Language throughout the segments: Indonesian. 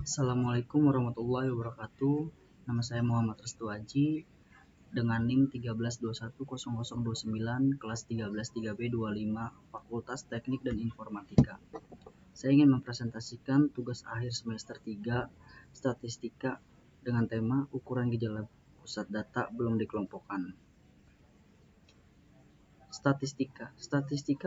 Assalamualaikum warahmatullahi wabarakatuh. Nama saya Muhammad Restu Aji dengan NIM 13210029 kelas 13 3B 25 Fakultas Teknik dan Informatika. Saya ingin mempresentasikan tugas akhir semester 3 Statistika dengan tema ukuran gejala pusat data belum dikelompokkan. Statistika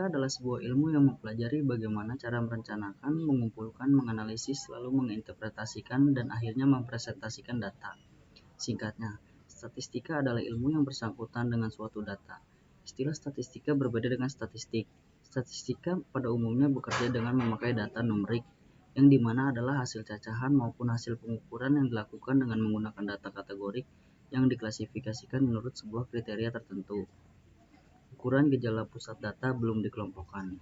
adalah sebuah ilmu yang mempelajari bagaimana cara merencanakan, mengumpulkan, menganalisis, lalu menginterpretasikan, dan akhirnya mempresentasikan data. Singkatnya, statistika adalah ilmu yang bersangkutan dengan suatu data. Istilah statistika berbeda dengan statistik. Statistika pada umumnya bekerja dengan memakai data numerik, yang dimana adalah hasil cacahan maupun hasil pengukuran yang dilakukan dengan menggunakan data kategorik yang diklasifikasikan menurut sebuah kriteria tertentu. Ukuran gejala pusat data belum dikelompokkan.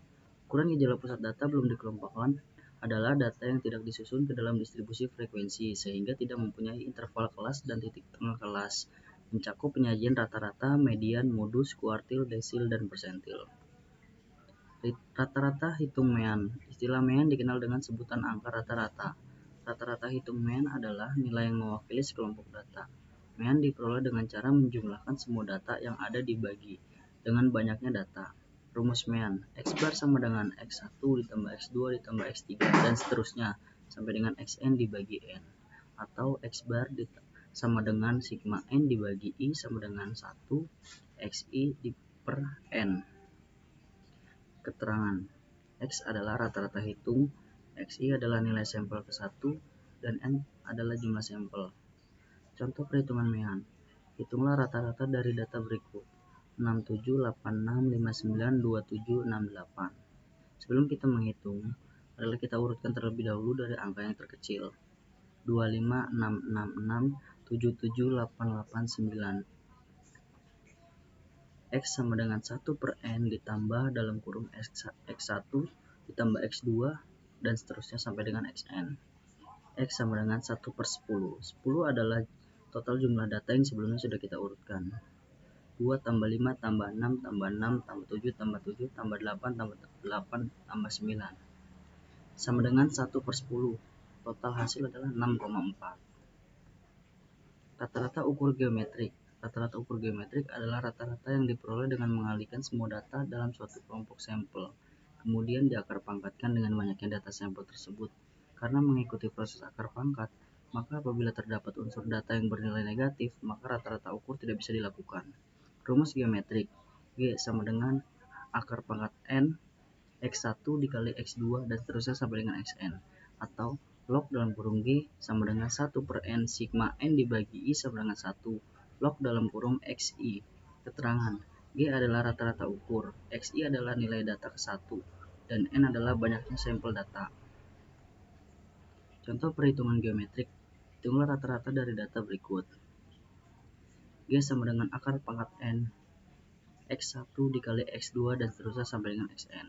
Ukuran gejala pusat data belum dikelompokkan adalah data yang tidak disusun ke dalam distribusi frekuensi sehingga tidak mempunyai interval kelas dan titik tengah kelas, mencakup penyajian rata-rata, median, modus, kuartil, desil, dan persentil. Rata-rata hitung mean. Istilah mean dikenal dengan sebutan angka rata-rata. Rata-rata hitung mean adalah nilai yang mewakili sekelompok data. Mean diperoleh dengan cara menjumlahkan semua data yang ada dibagi dengan banyaknya data. Rumus mean, X bar sama dengan X1 ditambah X2 ditambah X3 dan seterusnya sampai dengan Xn dibagi N. Atau X bar sama dengan sigma N dibagi I sama dengan 1 Xi per N. Keterangan, X adalah rata-rata hitung, Xi adalah nilai sampel ke-1, dan N adalah jumlah sampel. Contoh perhitungan mean, hitunglah rata-rata dari data berikut. 6786592768. Sebelum kita menghitung, adalah kita urutkan terlebih dahulu dari angka yang terkecil. 25666777889. X sama dengan 1 per N ditambah dalam kurung X1 ditambah X2 dan seterusnya sampai dengan Xn. X sama dengan 1 per 10. 10 adalah total jumlah data yang sebelumnya sudah kita urutkan. 2 tambah 5 tambah 6 tambah 6 tambah 7 tambah 7 tambah 8 tambah 8 tambah 9 sama dengan 1 per 10. Total hasil adalah 6,4. Rata-rata ukur geometrik. Rata-rata ukur geometrik adalah rata-rata yang diperoleh dengan mengalihkan semua data dalam suatu kelompok sampel, kemudian diakar pangkatkan dengan banyaknya data sampel tersebut. Karena mengikuti proses akar pangkat, maka apabila terdapat unsur data yang bernilai negatif, maka rata-rata ukur tidak bisa dilakukan. Rumus geometrik, G sama dengan akar pangkat N, X1 dikali X2 dan seterusnya sampai dengan Xn, atau log dalam kurung G sama dengan 1 per N sigma N dibagi I sama dengan 1 log dalam kurung Xi. Keterangan, G adalah rata-rata ukur, Xi adalah nilai data ke-1, dan N adalah banyaknya sampel data. Contoh perhitungan geometrik, hitunglah rata-rata dari data berikut. G sama dengan akar pangkat N, X1 dikali X2 dan seterusnya sampai dengan Xn.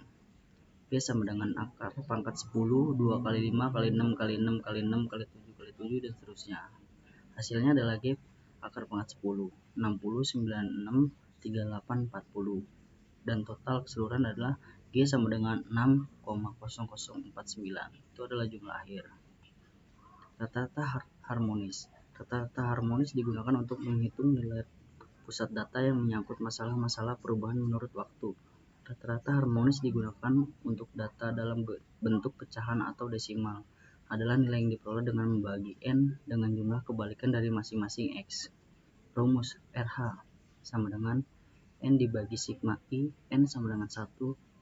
G sama dengan akar pangkat 10, 2 kali 5 kali 6 kali 6 kali 6 kali 7 kali 7 dan seterusnya. Hasilnya adalah G akar pangkat 10, 60, 96, 38, 40. Dan total keseluruhan adalah G sama dengan 6,0049. Itu adalah jumlah akhir. Rata-rata harmonis. Rata-rata harmonis digunakan untuk menghitung nilai pusat data yang menyangkut masalah-masalah perubahan menurut waktu. Rata-rata harmonis digunakan untuk data dalam bentuk pecahan atau desimal. Adalah nilai yang diperoleh dengan membagi N dengan jumlah kebalikan dari masing-masing X. Rumus RH sama dengan N dibagi sigma I, N sama dengan 1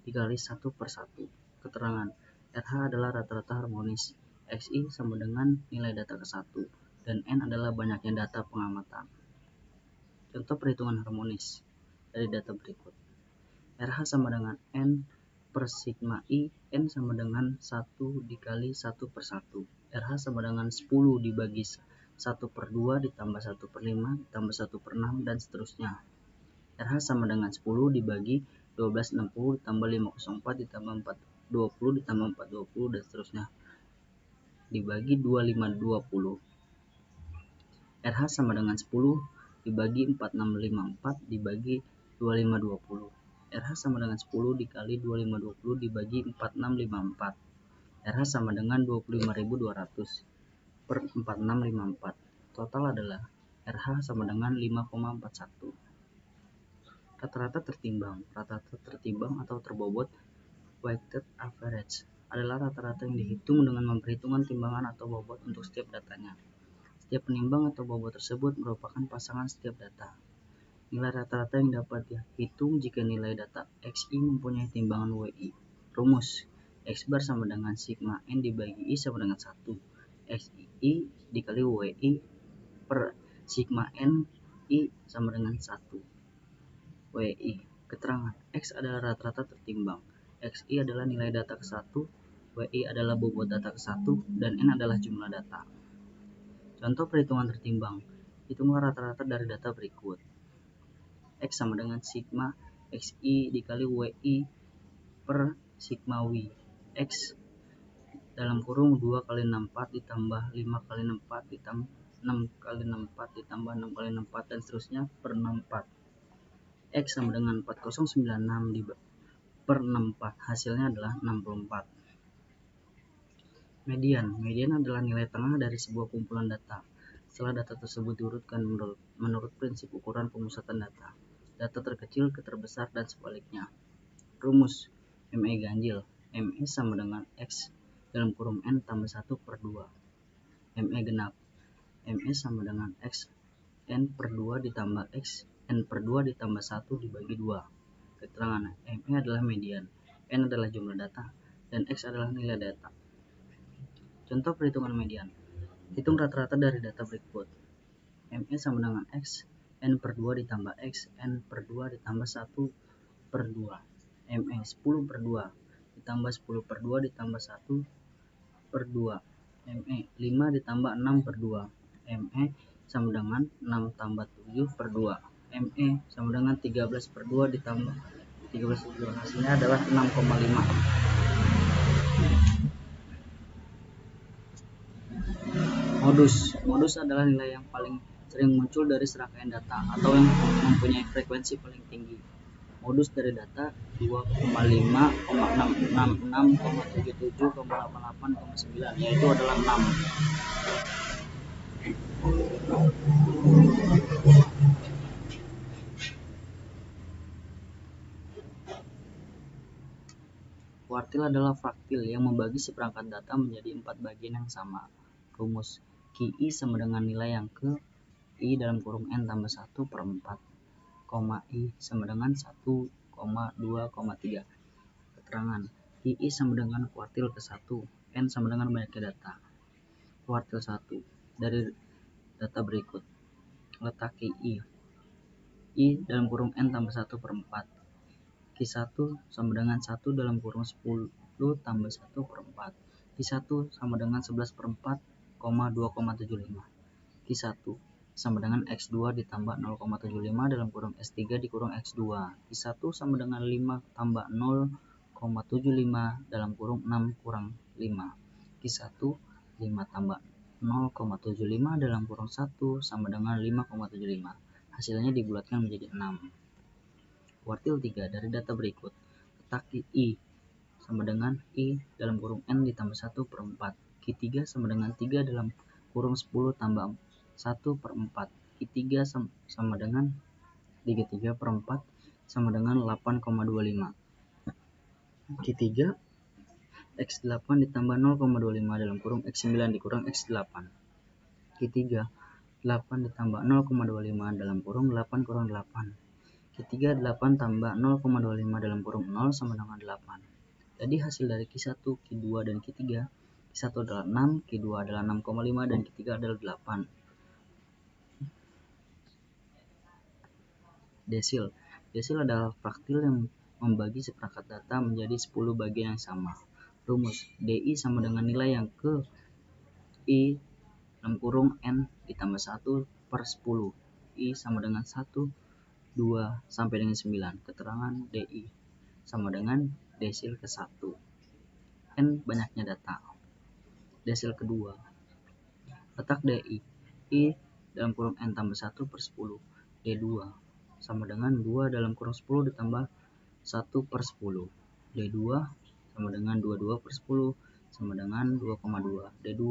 dikali 1 per 1. Keterangan, RH adalah rata-rata harmonis. Xi sama dengan nilai data ke-1, dan N adalah banyaknya data pengamatan. Contoh perhitungan harmonis dari data berikut. RH sama dengan N per sigma I, N sama dengan 1 dikali 1 per 1. RH sama dengan 10 dibagi 1 per 2 ditambah 1 per 5 ditambah 1 per 6 dan seterusnya. RH sama dengan 10 dibagi 1260 ditambah 504 ditambah 420 ditambah 420 dan seterusnya dibagi 2520. RH sama dengan 10 dibagi 4654 dibagi 2520. RH sama dengan 10 dikali 2520 dibagi 4654. RH sama dengan 25.200. per 4654. Total adalah RH sama dengan 5,41. Rata-rata tertimbang. Rata-rata tertimbang atau terbobot weighted average adalah rata-rata yang dihitung dengan memperhitungkan timbangan atau bobot untuk setiap datanya. Setiap penimbang atau bobot tersebut merupakan pasangan setiap data. Nilai rata-rata yang dapat dihitung jika nilai data XI mempunyai timbangan WI. Rumus X bar sama dengan sigma N dibagi I sama dengan 1. XI dikali WI per sigma N I sama dengan 1. WI. Keterangan X adalah rata-rata tertimbang. XI adalah nilai data ke-1, WI adalah bobot data ke-1, dan N adalah jumlah data. Contoh perhitungan tertimbang. Hitunglah rata-rata dari data berikut. X sama dengan sigma XI dikali WI per sigma W. X dalam kurung 2 kali 64 ditambah 5 kali 64 ditambah 6 kali 64 ditambah 6 kali 64 dan seterusnya per 64. X sama dengan 4096 per 64. Hasilnya adalah 64. Median. Median adalah nilai tengah dari sebuah kumpulan data. Setelah data tersebut diurutkan menurut prinsip ukuran pemusatan data. Data terkecil ke terbesar dan sebaliknya. Rumus ME ganjil. ME sama dengan X dalam kurung N tambah 1 per 2. ME genap. ME sama dengan X N per 2 ditambah X N per 2 ditambah 1 dibagi 2. Keterangan ME adalah median, N adalah jumlah data, dan X adalah nilai data. Contoh perhitungan median. Hitung rata-rata dari data berikut. ME sama dengan X N per 2 ditambah X N per 2 ditambah 1 per 2. ME 10 per 2 ditambah 10 per 2 ditambah 1 per 2. ME 5 ditambah 6 per 2. ME sama dengan 6 tambah 7 per 2. ME sama dengan 13 per 2 ditambah 13 per 2. Hasilnya adalah 6,5. Modus adalah nilai yang paling sering muncul dari serangkaian data atau yang mempunyai frekuensi paling tinggi. Modus dari data 2,5,666,77,88,9 yaitu adalah 6. Kuartil adalah fraktil yang membagi seperangkat data menjadi 4 bagian yang sama. Rumus QI sama dengan nilai yang ke I dalam kurung N tambah 1 per 4, I sama dengan 1, 2,3. Keterangan QI sama dengan kuartil ke-1, N sama dengan banyaknya data. Kuartil 1 dari data berikut. Letak QI I dalam kurung N tambah 1 per 4. Q1 sama dengan 1 dalam kurung 10 tambah 1 per 4. Q1 sama dengan 11 per 4, 2,75. Q1 sama dengan X2 ditambah 0,75 dalam kurung S3 dikurung X2. Q1 sama dengan 5 tambah 0,75 dalam kurung 6 kurang 5. Q1 5 tambah 0,75 dalam kurung 1 sama dengan 5,75. Hasilnya dibulatkan menjadi 6. Kuartil 3 dari data berikut. Letak I sama dengan I dalam kurung N ditambah 1 per 4. Q3 sama dengan 3 dalam kurung 10 tambah 1 per 4. Q3 sama dengan 33 per 4 sama dengan 8,25. Q3 X8 ditambah 0,25 dalam kurung X9 dikurang X8. Q3 8 ditambah 0,25 dalam kurung 8 kurang 8. Q3 8 tambah 0,25 dalam kurung 0 sama dengan 8. Jadi hasil dari Q1, Q2, dan Q3, Q1 adalah 6, Q2 adalah 6,5, dan Q3 adalah 8. Desil. Desil adalah fraktil yang membagi seperangkat data menjadi 10 bagian yang sama. Rumus DI sama dengan nilai yang ke I dalam kurung N ditambah 1 per 10. I sama dengan 1, 2 sampai dengan 9. Keterangan DI sama dengan desil ke-1. N banyaknya data. Desil kedua. Letak DI I dalam kurung N tambah 1 per 10. D2 sama dengan 2 dalam kurung 10 ditambah 1 per 10. D2 sama dengan 22 per 10 sama dengan 2,2. D2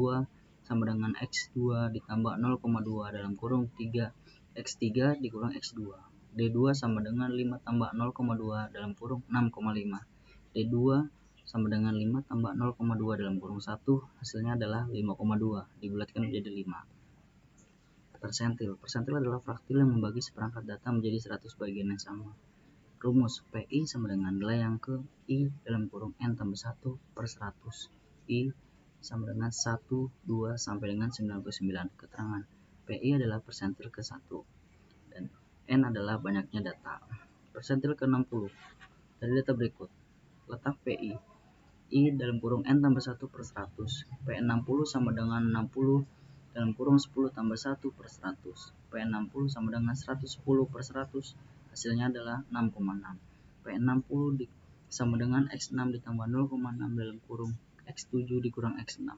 sama dengan X2 ditambah 0,2 dalam kurung 3 X3 dikurang X2. D2 sama dengan 5 tambah 0,2 dalam kurung 6,5. D2 sama dengan 5 tambah 0,2 dalam kurung 1, hasilnya adalah 5,2, dibulatkan menjadi 5. Persentil. Persentil adalah fraktil yang membagi seperangkat data menjadi 100 bagian yang sama. Rumus PI sama dengan nilai yang ke I dalam kurung N tambah 1 per 100. I sama dengan 1, 2, sampai dengan 99. Keterangan PI adalah persentil ke 1 dan N adalah banyaknya data. Persentil ke 60. Dari data berikut, letak PI I dalam kurung N tambah 1 per 100. P60 sama dengan 60 dalam kurung 10 tambah 1 per 100. P60 sama dengan 110 per 100. Hasilnya adalah 6,6. P60 sama dengan X6 ditambah 0,6 dalam kurung X7 dikurang X6.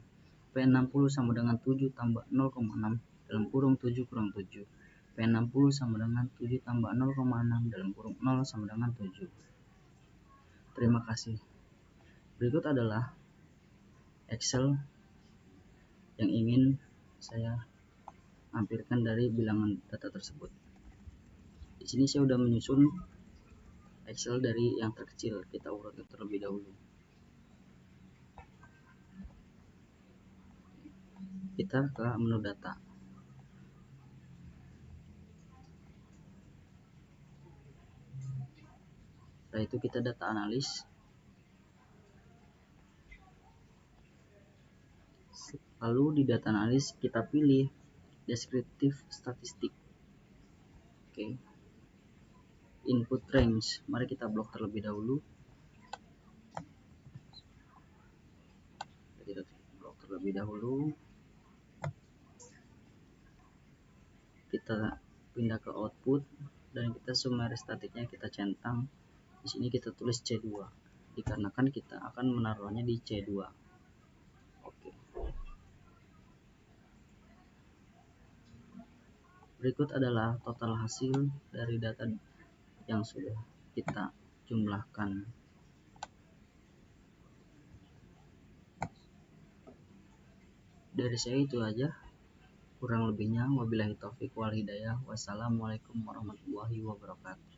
P60 sama dengan 7 tambah 0,6 dalam kurung 7 kurang 7. P60 sama dengan 7 tambah 0,6 dalam kurung 0 sama dengan 7. Terima kasih. Berikut adalah Excel yang ingin saya lampirkan dari bilangan data tersebut. Di sini saya sudah menyusun Excel dari yang terkecil, kita urut terlebih dahulu. Kita ke menu data. Setelah itu kita data analis. Lalu di data analis kita pilih deskriptif statistik. Oke. Input range. Mari kita blok terlebih dahulu. Kita blok terlebih dahulu. Kita pindah ke output dan kita summary statiknya kita centang. Di sini kita tulis C2 dikarenakan kita akan menaruhnya di C2. Oke. Berikut adalah total hasil dari data yang sudah kita jumlahkan. Dari saya itu aja. Kurang lebihnya wabillahi taufik wal hidayah. Wassalamualaikum warahmatullahi wabarakatuh.